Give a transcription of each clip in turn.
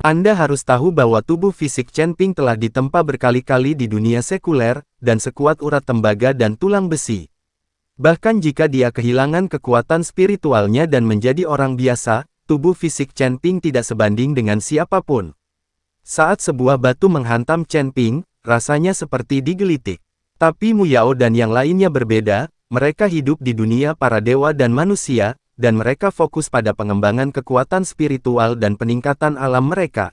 Anda harus tahu bahwa tubuh fisik Chen Ping telah ditempa berkali-kali di dunia sekuler, dan sekuat urat tembaga dan tulang besi. Bahkan jika dia kehilangan kekuatan spiritualnya dan menjadi orang biasa, tubuh fisik Chen Ping tidak sebanding dengan siapapun. Saat sebuah batu menghantam Chen Ping, rasanya seperti digelitik. Tapi Mu Yao dan yang lainnya berbeda, mereka hidup di dunia para dewa dan manusia, dan mereka fokus pada pengembangan kekuatan spiritual dan peningkatan alam mereka.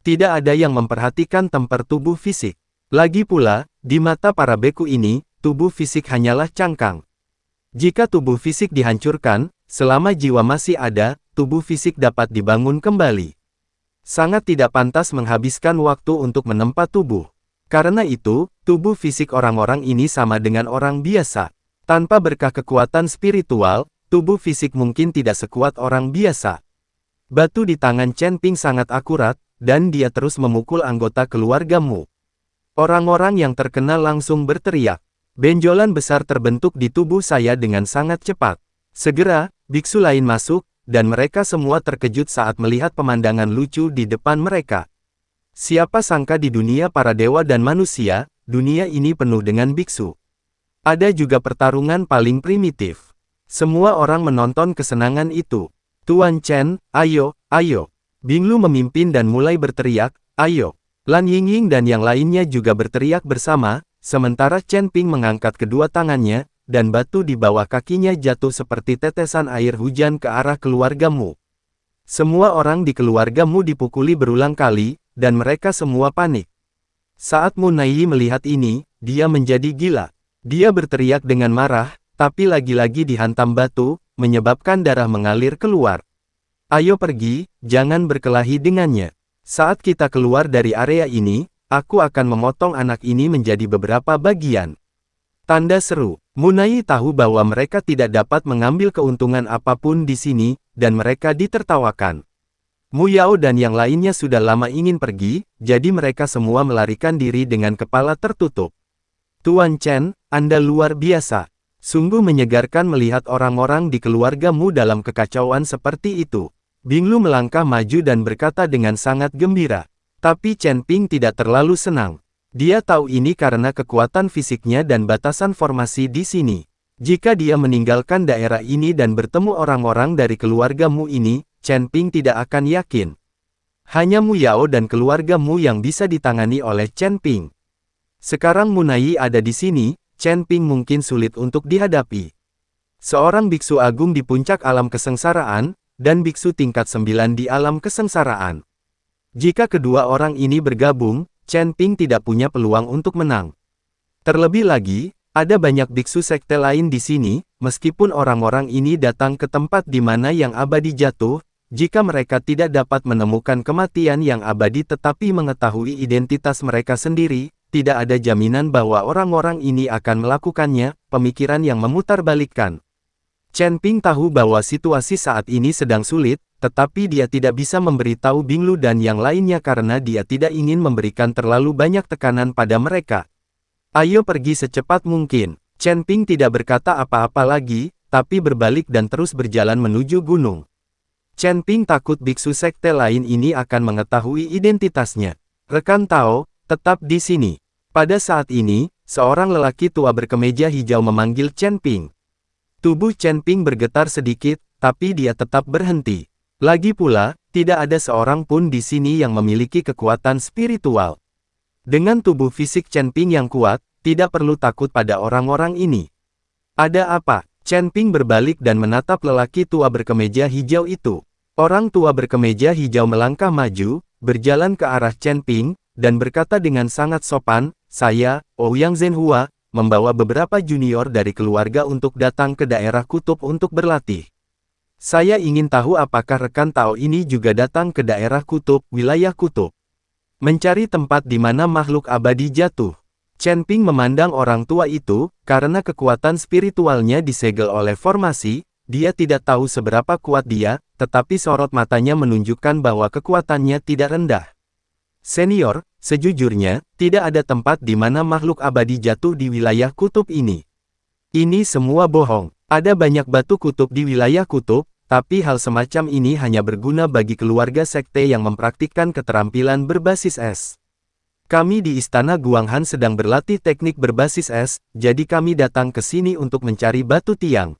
Tidak ada yang memperhatikan temper tubuh fisik. Lagi pula, di mata para beku ini, tubuh fisik hanyalah cangkang. Jika tubuh fisik dihancurkan, selama jiwa masih ada, tubuh fisik dapat dibangun kembali. Sangat tidak pantas menghabiskan waktu untuk menempa tubuh. Karena itu, tubuh fisik orang-orang ini sama dengan orang biasa. Tanpa berkah kekuatan spiritual, tubuh fisik mungkin tidak sekuat orang biasa. Batu di tangan Chen Ping sangat akurat, dan dia terus memukul anggota keluarga Mu. Orang-orang yang terkenal langsung berteriak. Benjolan besar terbentuk di tubuh saya dengan sangat cepat. Segera, biksu lain masuk, dan mereka semua terkejut saat melihat pemandangan lucu di depan mereka. Siapa sangka di dunia para dewa dan manusia, dunia ini penuh dengan biksu. Ada juga pertarungan paling primitif. Semua orang menonton kesenangan itu. Tuan Chen, ayo, ayo. Binglu memimpin dan mulai berteriak, ayo. Lan Yingying dan yang lainnya juga berteriak bersama, sementara Chen Ping mengangkat kedua tangannya, dan batu di bawah kakinya jatuh seperti tetesan air hujan ke arah keluarga Mu. Semua orang di keluarga Mu dipukuli berulang kali, dan mereka semua panik. Saat Mu Naiyi melihat ini, dia menjadi gila. Dia berteriak dengan marah, tapi lagi-lagi dihantam batu, menyebabkan darah mengalir keluar. Ayo pergi, jangan berkelahi dengannya. Saat kita keluar dari area ini, aku akan memotong anak ini menjadi beberapa bagian. Tanda seru. Mu Naiyi tahu bahwa mereka tidak dapat mengambil keuntungan apapun di sini, dan mereka ditertawakan. Mu Yao dan yang lainnya sudah lama ingin pergi, jadi mereka semua melarikan diri dengan kepala tertutup. Tuan Chen, Anda luar biasa. Sungguh menyegarkan melihat orang-orang di keluarga Mu dalam kekacauan seperti itu. Binglu melangkah maju dan berkata dengan sangat gembira. Tapi Chen Ping tidak terlalu senang. Dia tahu ini karena kekuatan fisiknya dan batasan formasi di sini. Jika dia meninggalkan daerah ini dan bertemu orang-orang dari keluarga Mu ini, Chen Ping tidak akan yakin. Hanya Mu Yao dan keluarga Mu yang bisa ditangani oleh Chen Ping. Sekarang Mu Naiyi ada di sini, Chen Ping mungkin sulit untuk dihadapi. Seorang biksu agung di puncak alam kesengsaraan, dan biksu tingkat 9 di alam kesengsaraan. Jika kedua orang ini bergabung, Chen Ping tidak punya peluang untuk menang. Terlebih lagi, ada banyak biksu sekte lain di sini, meskipun orang-orang ini datang ke tempat di mana yang abadi jatuh, jika mereka tidak dapat menemukan kematian yang abadi tetapi mengetahui identitas mereka sendiri, tidak ada jaminan bahwa orang-orang ini akan melakukannya, pemikiran yang memutarbalikkan. Chen Ping tahu bahwa situasi saat ini sedang sulit, tetapi dia tidak bisa memberitahu Binglu dan yang lainnya karena dia tidak ingin memberikan terlalu banyak tekanan pada mereka. Ayo pergi secepat mungkin. Chen Ping tidak berkata apa-apa lagi, tapi berbalik dan terus berjalan menuju gunung. Chen Ping takut biksu sekte lain ini akan mengetahui identitasnya. Rekan Tao, tetap di sini. Pada saat ini, seorang lelaki tua berkemeja hijau memanggil Chen Ping. Tubuh Chen Ping bergetar sedikit, tapi dia tetap berhenti. Lagi pula, tidak ada seorang pun di sini yang memiliki kekuatan spiritual. Dengan tubuh fisik Chen Ping yang kuat, tidak perlu takut pada orang-orang ini. Ada apa? Chen Ping berbalik dan menatap lelaki tua berkemeja hijau itu. Orang tua berkemeja hijau melangkah maju, berjalan ke arah Chen Ping, dan berkata dengan sangat sopan, saya, Ouyang Zhenhua, membawa beberapa junior dari keluarga untuk datang ke daerah kutub untuk berlatih. Saya ingin tahu apakah rekan Tao ini juga datang ke daerah kutub, wilayah kutub. Mencari tempat di mana makhluk abadi jatuh. Chen Ping memandang orang tua itu, karena kekuatan spiritualnya disegel oleh formasi, dia tidak tahu seberapa kuat dia, tetapi sorot matanya menunjukkan bahwa kekuatannya tidak rendah. Senior, sejujurnya, tidak ada tempat di mana makhluk abadi jatuh di wilayah kutub ini. Ini semua bohong. Ada banyak batu kutub di wilayah kutub, tapi hal semacam ini hanya berguna bagi keluarga sekte yang mempraktikkan keterampilan berbasis es. Kami di Istana Guanghan sedang berlatih teknik berbasis es, jadi kami datang ke sini untuk mencari batu tiang.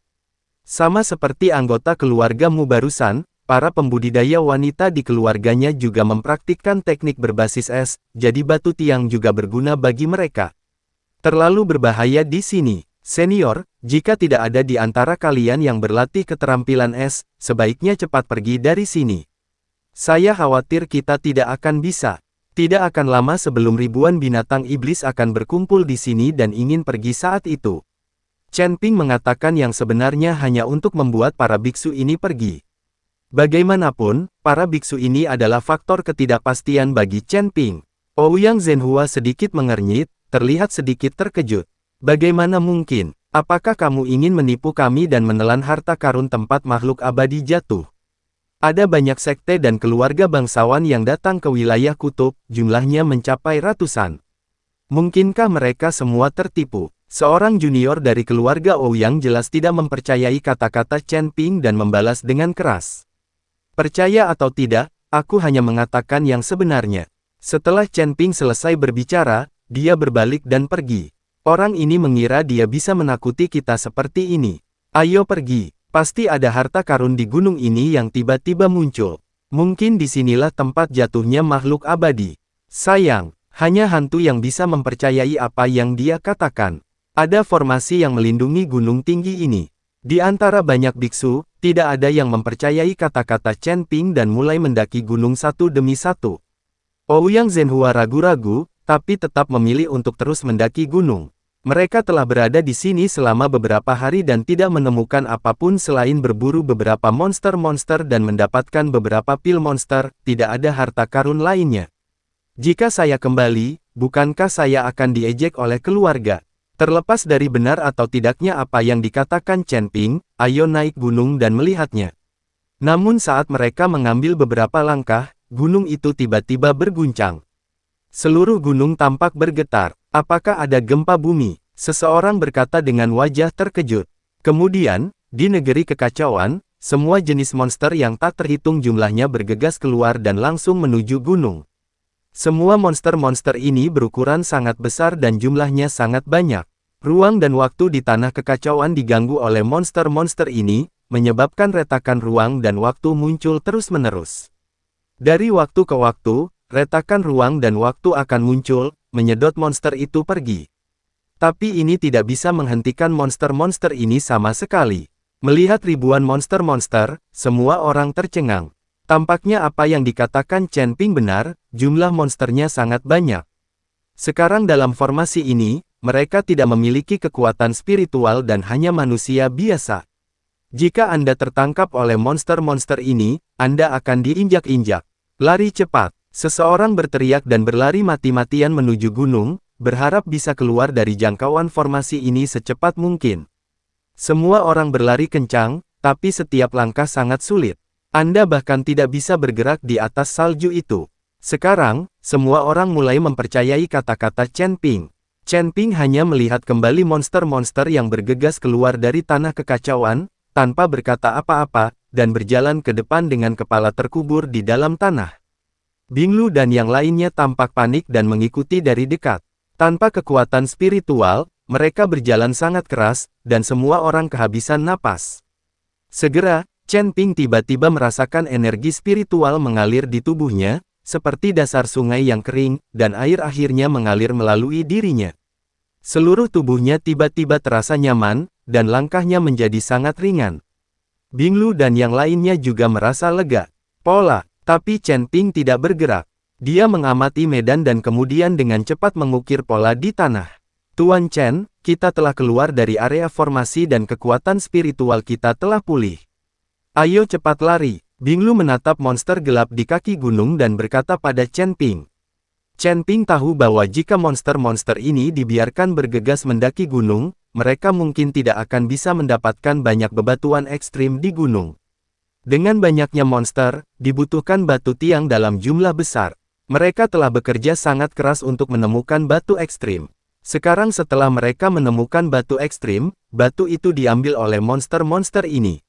Sama seperti anggota keluargamu barusan, para pembudidaya wanita di keluarganya juga mempraktikkan teknik berbasis es, jadi batu tiang juga berguna bagi mereka. Terlalu berbahaya di sini. Senior, jika tidak ada di antara kalian yang berlatih keterampilan es, sebaiknya cepat pergi dari sini. Saya khawatir kita tidak akan bisa. Tidak akan lama sebelum ribuan binatang iblis akan berkumpul di sini dan ingin pergi saat itu. Chen Ping mengatakan yang sebenarnya hanya untuk membuat para biksu ini pergi. Bagaimanapun, para biksu ini adalah faktor ketidakpastian bagi Chen Ping. Ouyang Zhenhua sedikit mengernyit, terlihat sedikit terkejut. Bagaimana mungkin? Apakah kamu ingin menipu kami dan menelan harta karun tempat makhluk abadi jatuh? Ada banyak sekte dan keluarga bangsawan yang datang ke wilayah kutub, jumlahnya mencapai ratusan. Mungkinkah mereka semua tertipu? Seorang junior dari keluarga Ouyang jelas tidak mempercayai kata-kata Chen Ping dan membalas dengan keras. Percaya atau tidak, aku hanya mengatakan yang sebenarnya. Setelah Chen Ping selesai berbicara, dia berbalik dan pergi. Orang ini mengira dia bisa menakuti kita seperti ini. Ayo pergi, pasti ada harta karun di gunung ini yang tiba-tiba muncul. Mungkin disinilah tempat jatuhnya makhluk abadi. Sayang, hanya hantu yang bisa mempercayai apa yang dia katakan. Ada formasi yang melindungi gunung tinggi ini. Di antara banyak biksu, tidak ada yang mempercayai kata-kata Chen Ping dan mulai mendaki gunung satu demi satu. Ouyang Zhenhua ragu-ragu, tapi tetap memilih untuk terus mendaki gunung. Mereka telah berada di sini selama beberapa hari dan tidak menemukan apapun selain berburu beberapa monster-monster dan mendapatkan beberapa pil monster, tidak ada harta karun lainnya. Jika saya kembali, bukankah saya akan diejek oleh keluarga? Terlepas dari benar atau tidaknya apa yang dikatakan Chen Ping, ayo naik gunung dan melihatnya. Namun saat mereka mengambil beberapa langkah, gunung itu tiba-tiba berguncang. Seluruh gunung tampak bergetar. Apakah ada gempa bumi? Seseorang berkata dengan wajah terkejut. Kemudian, di negeri kekacauan, semua jenis monster yang tak terhitung jumlahnya bergegas keluar dan langsung menuju gunung. Semua monster-monster ini berukuran sangat besar dan jumlahnya sangat banyak. Ruang dan waktu di tanah kekacauan diganggu oleh monster-monster ini, menyebabkan retakan ruang dan waktu muncul terus-menerus. Dari waktu ke waktu, retakan ruang dan waktu akan muncul, menyedot monster itu pergi. Tapi ini tidak bisa menghentikan monster-monster ini sama sekali. Melihat ribuan monster-monster, semua orang tercengang. Tampaknya apa yang dikatakan Chen Ping benar, jumlah monsternya sangat banyak. Sekarang dalam formasi ini, mereka tidak memiliki kekuatan spiritual dan hanya manusia biasa. Jika Anda tertangkap oleh monster-monster ini, Anda akan diinjak-injak. Lari cepat. Seseorang berteriak dan berlari mati-matian menuju gunung, berharap bisa keluar dari jangkauan formasi ini secepat mungkin. Semua orang berlari kencang, tapi setiap langkah sangat sulit. Anda bahkan tidak bisa bergerak di atas salju itu. Sekarang, semua orang mulai mempercayai kata-kata Chen Ping. Chen Ping hanya melihat kembali monster-monster yang bergegas keluar dari tanah kekacauan, tanpa berkata apa-apa, dan berjalan ke depan dengan kepala terkubur di dalam tanah. Binglu dan yang lainnya tampak panik dan mengikuti dari dekat. Tanpa kekuatan spiritual, mereka berjalan sangat keras, dan semua orang kehabisan napas. Segera, Chen Ping tiba-tiba merasakan energi spiritual mengalir di tubuhnya, seperti dasar sungai yang kering, dan air akhirnya mengalir melalui dirinya. Seluruh tubuhnya tiba-tiba terasa nyaman, dan langkahnya menjadi sangat ringan. Binglu dan yang lainnya juga merasa lega. Pola. Tapi Chen Ping tidak bergerak. Dia mengamati medan dan kemudian dengan cepat mengukir pola di tanah. Tuan Chen, kita telah keluar dari area formasi dan kekuatan spiritual kita telah pulih. Ayo cepat lari. Binglu menatap monster gelap di kaki gunung dan berkata pada Chen Ping. Chen Ping tahu bahwa jika monster-monster ini dibiarkan bergegas mendaki gunung, mereka mungkin tidak akan bisa mendapatkan banyak bebatuan ekstrim di gunung. Dengan banyaknya monster, dibutuhkan batu tiang dalam jumlah besar. Mereka telah bekerja sangat keras untuk menemukan batu ekstrim. Sekarang setelah mereka menemukan batu ekstrim, batu itu diambil oleh monster-monster ini.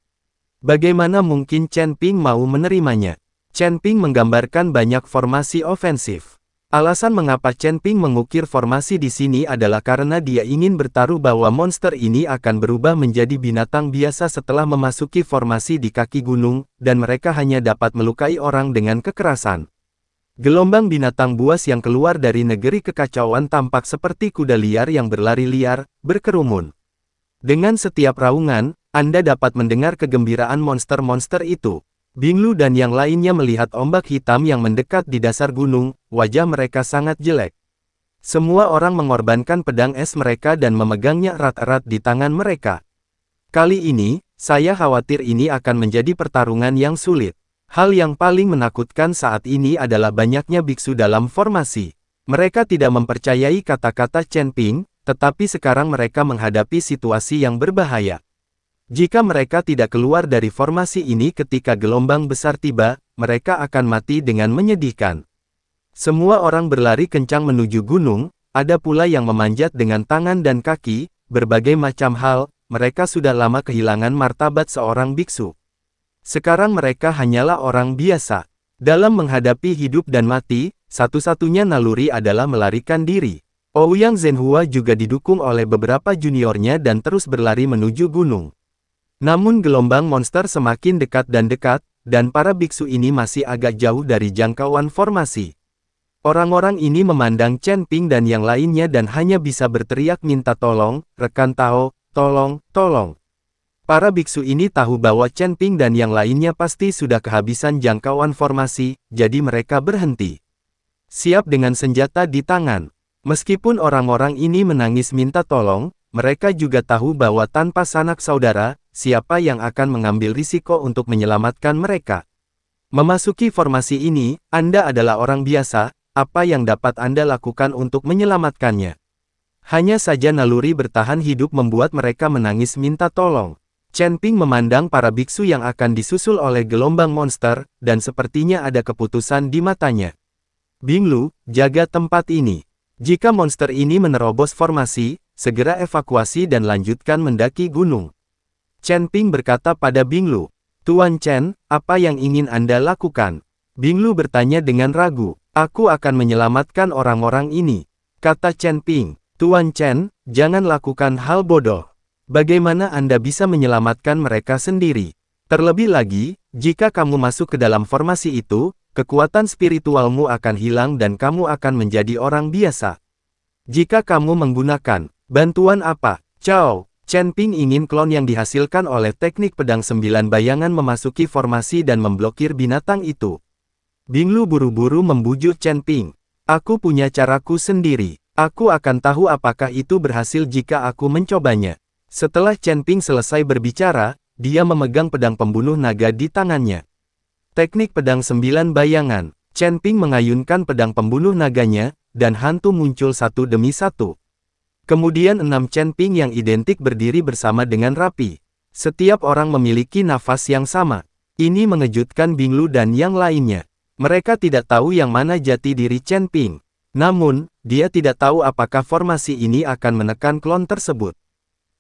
Bagaimana mungkin Chen Ping mau menerimanya? Chen Ping menggambarkan banyak formasi ofensif. Alasan mengapa Chen Ping mengukir formasi di sini adalah karena dia ingin bertaruh bahwa monster ini akan berubah menjadi binatang biasa setelah memasuki formasi di kaki gunung, dan mereka hanya dapat melukai orang dengan kekerasan. Gelombang binatang buas yang keluar dari negeri kekacauan tampak seperti kuda liar yang berlari liar, berkerumun. Dengan setiap raungan, Anda dapat mendengar kegembiraan monster-monster itu. Binglu dan yang lainnya melihat ombak hitam yang mendekat di dasar gunung, wajah mereka sangat jelek. Semua orang mengorbankan pedang es mereka dan memegangnya erat-erat di tangan mereka. Kali ini, saya khawatir ini akan menjadi pertarungan yang sulit. Hal yang paling menakutkan saat ini adalah banyaknya biksu dalam formasi. Mereka tidak mempercayai kata-kata Chen Ping, tetapi sekarang mereka menghadapi situasi yang berbahaya. Jika mereka tidak keluar dari formasi ini ketika gelombang besar tiba, mereka akan mati dengan menyedihkan. Semua orang berlari kencang menuju gunung, ada pula yang memanjat dengan tangan dan kaki, berbagai macam hal, mereka sudah lama kehilangan martabat seorang biksu. Sekarang mereka hanyalah orang biasa. Dalam menghadapi hidup dan mati, satu-satunya naluri adalah melarikan diri. Ouyang Zhenhua juga didukung oleh beberapa juniornya dan terus berlari menuju gunung. Namun gelombang monster semakin dekat, dan para biksu ini masih agak jauh dari jangkauan formasi. Orang-orang ini memandang Chen Ping dan yang lainnya dan hanya bisa berteriak minta tolong, "Rekan Tao, tolong, tolong." Para biksu ini tahu bahwa Chen Ping dan yang lainnya pasti sudah kehabisan jangkauan formasi, jadi mereka berhenti. Siap dengan senjata di tangan. Meskipun orang-orang ini menangis minta tolong, mereka juga tahu bahwa tanpa sanak saudara, siapa yang akan mengambil risiko untuk menyelamatkan mereka. Memasuki formasi ini, Anda adalah orang biasa, apa yang dapat Anda lakukan untuk menyelamatkannya? Hanya saja naluri bertahan hidup membuat mereka menangis minta tolong. Chen Ping memandang para biksu yang akan disusul oleh gelombang monster, dan sepertinya ada keputusan di matanya. Binglu, jaga tempat ini. Jika monster ini menerobos formasi, segera evakuasi dan lanjutkan mendaki gunung. Chen Ping berkata pada Binglu, "Tuan Chen, apa yang ingin Anda lakukan?" Binglu bertanya dengan ragu. "Aku akan menyelamatkan orang-orang ini," kata Chen Ping. "Tuan Chen, jangan lakukan hal bodoh. Bagaimana Anda bisa menyelamatkan mereka sendiri? Terlebih lagi, jika kamu masuk ke dalam formasi itu, kekuatan spiritualmu akan hilang dan kamu akan menjadi orang biasa. Jika kamu menggunakan bantuan apa?" Cao, Chen Ping ingin klon yang dihasilkan oleh teknik pedang 9 bayangan memasuki formasi dan memblokir binatang itu. Binglu buru-buru membujuk Chen Ping. "Aku punya caraku sendiri. Aku akan tahu apakah itu berhasil jika aku mencobanya." Setelah Chen Ping selesai berbicara, dia memegang pedang pembunuh naga di tangannya. Teknik pedang 9 bayangan. Chen Ping mengayunkan pedang pembunuh naganya, dan hantu muncul satu demi satu. Kemudian 6 Chen Ping yang identik berdiri bersama dengan rapi. Setiap orang memiliki nafas yang sama. Ini mengejutkan Binglu dan yang lainnya. Mereka tidak tahu yang mana jati diri Chen Ping. Namun, dia tidak tahu apakah formasi ini akan menekan klon tersebut.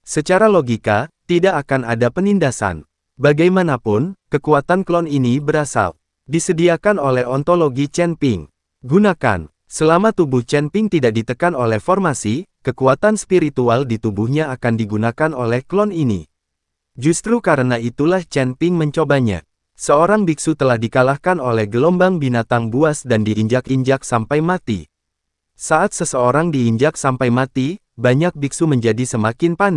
Secara logika, tidak akan ada penindasan. Bagaimanapun, kekuatan klon ini berasal. Disediakan oleh ontologi Chen Ping. Gunakan. Selama tubuh Chen Ping tidak ditekan oleh formasi, kekuatan spiritual di tubuhnya akan digunakan oleh klon ini. Justru karena itulah Chen Ping mencobanya. Seorang biksu telah dikalahkan oleh gelombang binatang buas dan diinjak-injak sampai mati. Saat seseorang diinjak sampai mati, banyak biksu menjadi semakin panik.